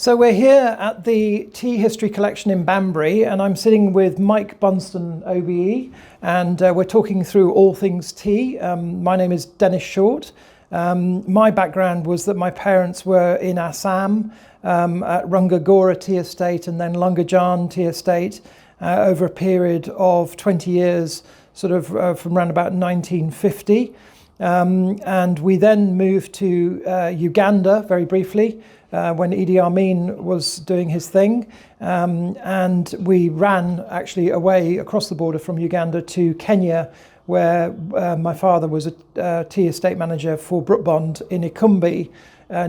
So we're here at the Tea History Collection in Banbury, and I'm sitting with Mike Bunston, OBE, and we're talking through all things tea. My name is Dennis Shortt. My background was that my parents were in Assam at Rwanda Tea Estate and then Lungajan Tea Estate over a period of 20 years, sort of from around about 1950. And we then moved to Uganda very briefly when Idi Amin was doing his thing. And we ran actually away across the border from Uganda to Kenya, where my father was a tea estate manager for Bunston in Ikumbi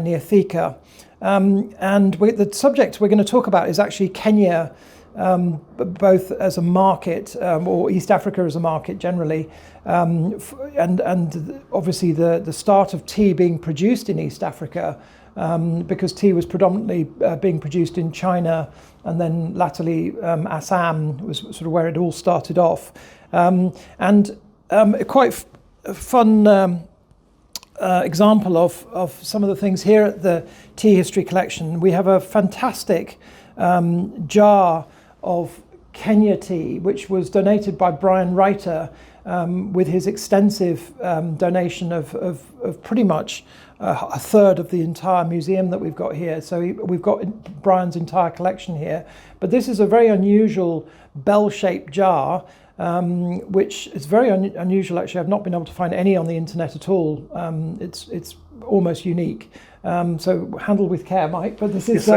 near Thika. And the subject we're going to talk about is actually Kenya, both as a market or East Africa as a market generally, and obviously the start of tea being produced in East Africa, because tea was predominantly being produced in China, and then latterly Assam was sort of where it all started off. A quite fun example of some of the things here at the Tea History Collection. We have a fantastic jar of Kenya tea, which was donated by Brian Reiter with his extensive donation of pretty much a third of the entire museum that we've got here. So we've got Brian's entire collection here. But this is a very unusual bell-shaped jar, which is very unusual actually. I've not been able to find any on the internet at all. It's almost unique. So handle with care, Mike. But this is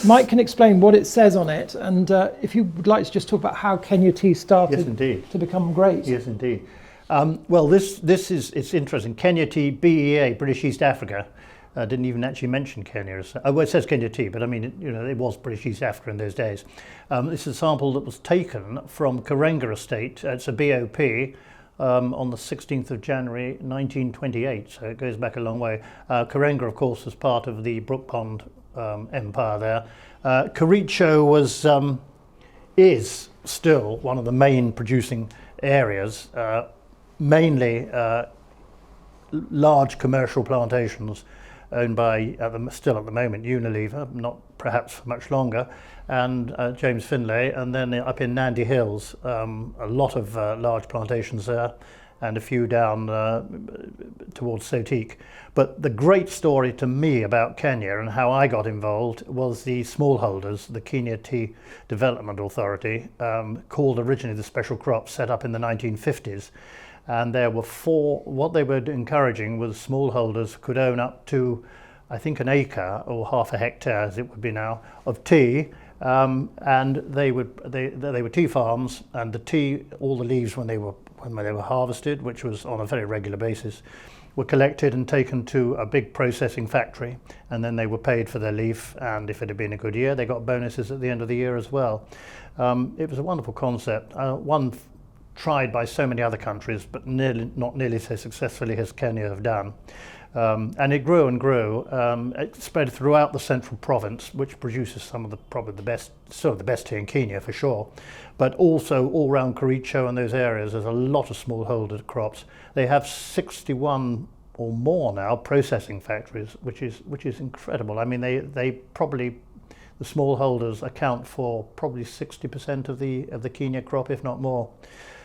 Mike can explain what it says on it, and if you would like to just talk about how Kenya tea started to become great. Yes, indeed. Well, it's interesting. Kenya Tea, BEA, British East Africa. Didn't even actually mention Kenya. Well, it says Kenya Tea, but I mean, it was British East Africa in those days. This is a sample that was taken from Karenga Estate. It's a BOP on the 16th of January 1928, so it goes back a long way. Karenga, of course, was part of the Brook Pond Empire there. Kericho is still one of the main producing areas, mainly large commercial plantations owned by, still at the moment, Unilever, not perhaps for much longer, and James Finlay, and then up in Nandi Hills, a lot of large plantations there, and a few down towards Sotique. But the great story to me about Kenya and how I got involved was the smallholders, the Kenya Tea Development Authority, called originally the Special Crops, set up in the 1950s. And there were what they were encouraging was smallholders could own up to, I think, an acre or half a hectare, as it would be now, of tea. And they were tea farms, and the tea, all the leaves when they were harvested, which was on a very regular basis, were collected and taken to a big processing factory, and then they were paid for their leaf, and if it had been a good year, they got bonuses at the end of the year as well. It was a wonderful concept, one tried by so many other countries, but not nearly so successfully as Kenya have done. And it grew and grew. It spread throughout the central province, which produces some of the best tea in Kenya for sure, but also all around Kericho and those areas. There's a lot of smallholder crops. They have 61 or more now processing factories, which is incredible. I mean, they probably, the smallholders account for probably 60% of the Kenya crop, if not more.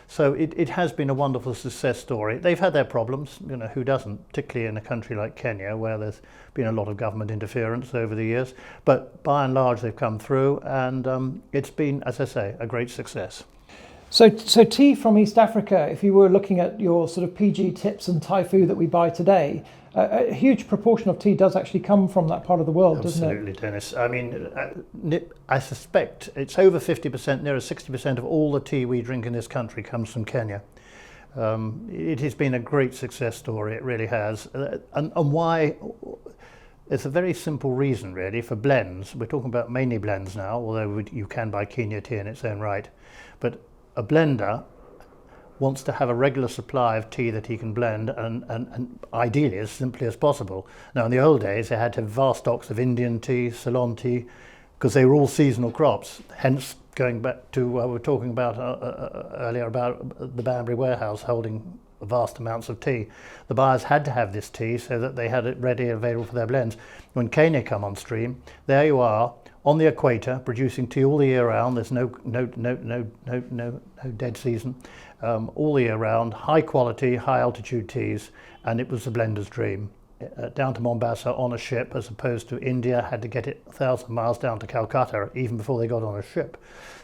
So it has been a wonderful success story. They've had their problems, who doesn't, particularly in a country like Kenya, where there's been a lot of government interference over the years. But by and large, they've come through, and it's been, as I say, a great success. So tea from East Africa, if you were looking at your sort of PG tips and Thai food that we buy today, a huge proportion of tea does actually come from that part of the world, doesn't it? Absolutely, Dennis. I mean, I suspect it's over 50%, nearer 60% of all the tea we drink in this country comes from Kenya. It has been a great success story, it really has. And why? It's a very simple reason, really, for blends. We're talking about mainly blends now, although you can buy Kenya tea in its own right. But a blender wants to have a regular supply of tea that he can blend, and ideally as simply as possible. Now, in the old days, they had to have vast stocks of Indian tea, Ceylon tea, because they were all seasonal crops. Hence, going back to what we were talking about earlier about the Banbury warehouse holding vast amounts of tea. The buyers had to have this tea so that they had it ready and available for their blends. When Kenya come on stream, there you are on the equator producing tea all the year round. There's no dead season, all the year round, high quality, high altitude teas, and it was the blender's dream. Down to Mombasa on a ship, as opposed to India had to get it 1,000 miles down to Calcutta even before they got on a ship.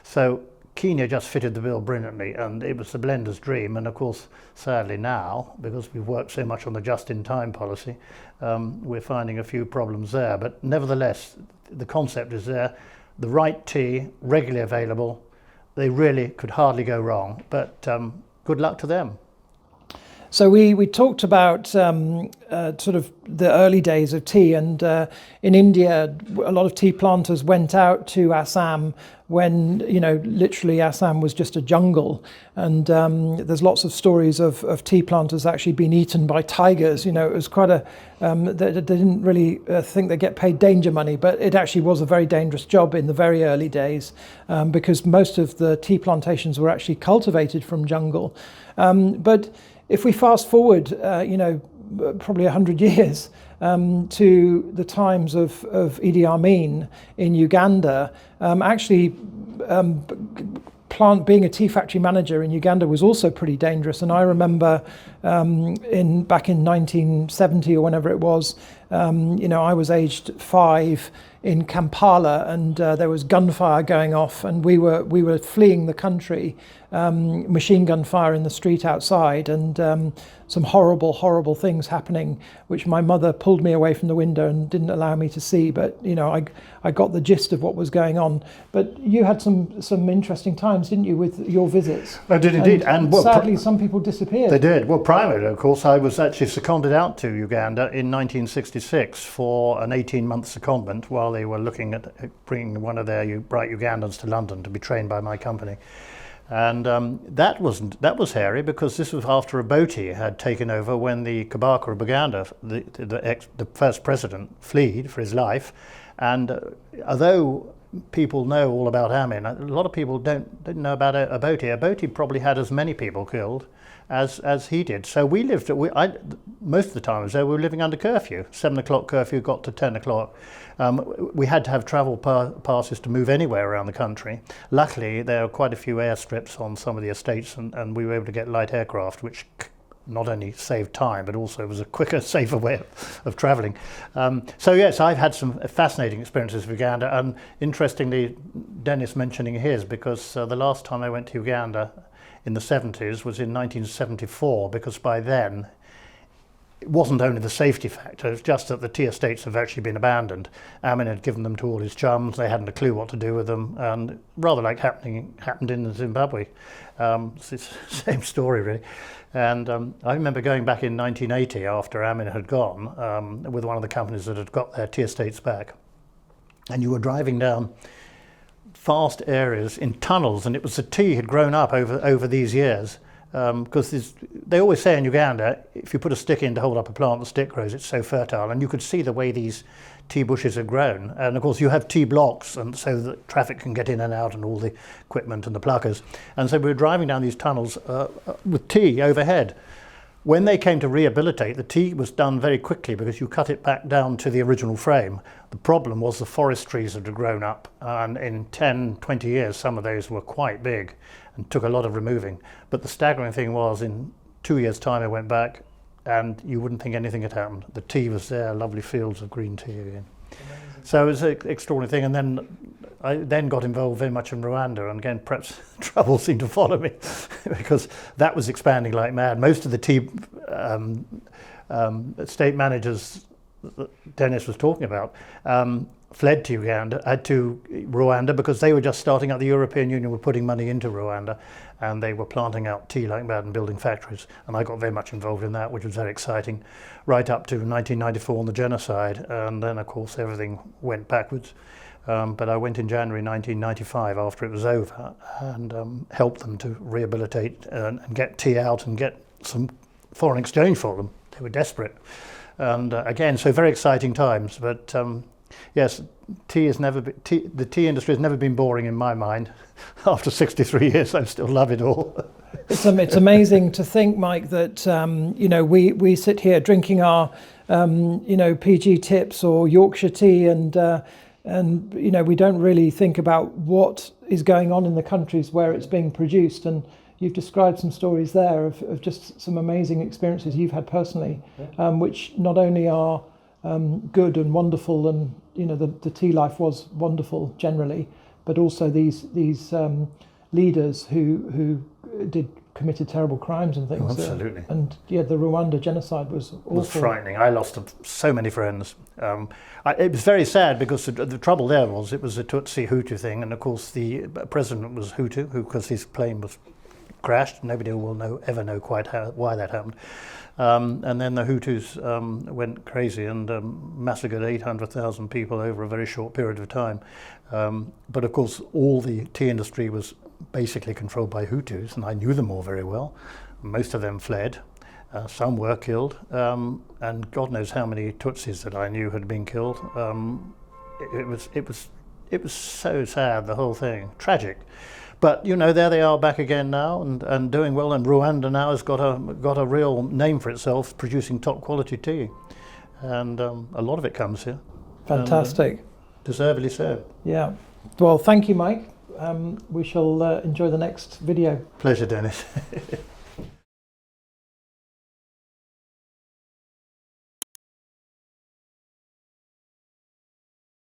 So Kenya just fitted the bill brilliantly, and it was the blender's dream. And of course, sadly now, because we've worked so much on the just-in-time policy, we're finding a few problems there. But nevertheless, the concept is there. The right tea, regularly available. They really could hardly go wrong, but good luck to them. So we talked about sort of the early days of tea, and in India, a lot of tea planters went out to Assam when, literally Assam was just a jungle. And there's lots of stories of tea planters actually being eaten by tigers. It was quite they didn't really think they get paid danger money, but it actually was a very dangerous job in the very early days, because most of the tea plantations were actually cultivated from jungle. But if we fast forward, probably 100 years to the times of Idi Amin in Uganda, being a tea factory manager in Uganda was also pretty dangerous. And I remember back in 1970 or whenever it was, I was aged 5 in Kampala, and there was gunfire going off, and we were fleeing the country, machine gun fire in the street outside, and some horrible things happening, which my mother pulled me away from the window and didn't allow me to see. But I got the gist of what was going on. But you had some interesting times, didn't you, with your visits? I did indeed, and sadly some people disappeared. They did. Well, primarily, of course, I was actually seconded out to Uganda in 1966 for an 18-month secondment while they were looking at bringing one of their bright Ugandans to London to be trained by my company. And that was hairy, because this was after Obote had taken over when the Kabaka of Uganda, the first president, fled for his life. And although people know all about Amin, a lot of people didn't know about Obote. Obote probably had as many people killed as he did. So we lived, most of the time we were living under curfew. 7 o'clock curfew got to 10 o'clock. We had to have travel passes to move anywhere around the country. Luckily, there are quite a few airstrips on some of the estates, and we were able to get light aircraft, which not only saved time, but also was a quicker, safer way of travelling. So yes, I've had some fascinating experiences with Uganda, and interestingly, Dennis mentioning his, because the last time I went to Uganda in the 70s was in 1974, because by then it wasn't only the safety factor, it's just that the tea estates have actually been abandoned. Amin had given them to all his chums, they hadn't a clue what to do with them, and rather like happened in Zimbabwe. It's the same story really. And I remember going back in 1980 after Amin had gone with one of the companies that had got their tea estates back, and you were driving down vast areas in tunnels, and it was the tea had grown up over these years, because they always say in Uganda, if you put a stick in to hold up a plant, the stick grows. It's so fertile, and you could see the way these tea bushes have grown. And of course you have tea blocks, and so that traffic can get in and out, and all the equipment and the pluckers. And so we were driving down these tunnels with tea overhead. When they came to rehabilitate, the tea was done very quickly because you cut it back down to the original frame. The problem was the forest trees that had grown up, and in 10, 20 years some of those were quite big and took a lot of removing. But the staggering thing was, in 2 years' time I went back, and you wouldn't think anything had happened. The tea was there, lovely fields of green tea again. Amazing. So it was an extraordinary thing. And then I got involved very much in Rwanda, and again perhaps trouble seemed to follow me because that was expanding like mad. Most of the tea estate managers that Dennis was talking about fled to Rwanda because they were just starting out. The European Union were putting money into Rwanda, and they were planting out tea like mad and building factories. And I got very much involved in that, which was very exciting, right up to 1994 and the genocide. And then, of course, everything went backwards. But I went in January 1995 after it was over, and helped them to rehabilitate and get tea out and get some foreign exchange for them. They were desperate. And again, so very exciting times. But Yes, the tea industry has never been boring in my mind. After 63 years, I still love it all. It's amazing to think, Mike, that you know, we sit here drinking our you know, PG Tips or Yorkshire tea, and you know, we don't really think about what is going on in the countries where it's being produced. And you've described some stories there of just some amazing experiences you've had personally, which not only are good and wonderful, and you know, the tea life was wonderful generally, but also these leaders who committed terrible crimes and things. Oh, absolutely. And yeah, the Rwanda genocide was awful. It was frightening. I lost so many friends. It was very sad because the trouble there was it was a Tutsi Hutu thing, and of course the president was Hutu, because his plane was crashed. Nobody will ever know quite why that happened. And then the Hutus went crazy and massacred 800,000 people over a very short period of time. But of course, all the tea industry was basically controlled by Hutus, and I knew them all very well. Most of them fled. Some were killed, and God knows how many Tutsis that I knew had been killed. It was so sad, the whole thing, tragic. But you know, there they are back again now and doing well. And Rwanda now has got a real name for itself, producing top quality tea, and a lot of it comes here. Fantastic. And, deservedly so. Yeah. Well, thank you, Mike. We shall enjoy the next video. Pleasure, Dennis.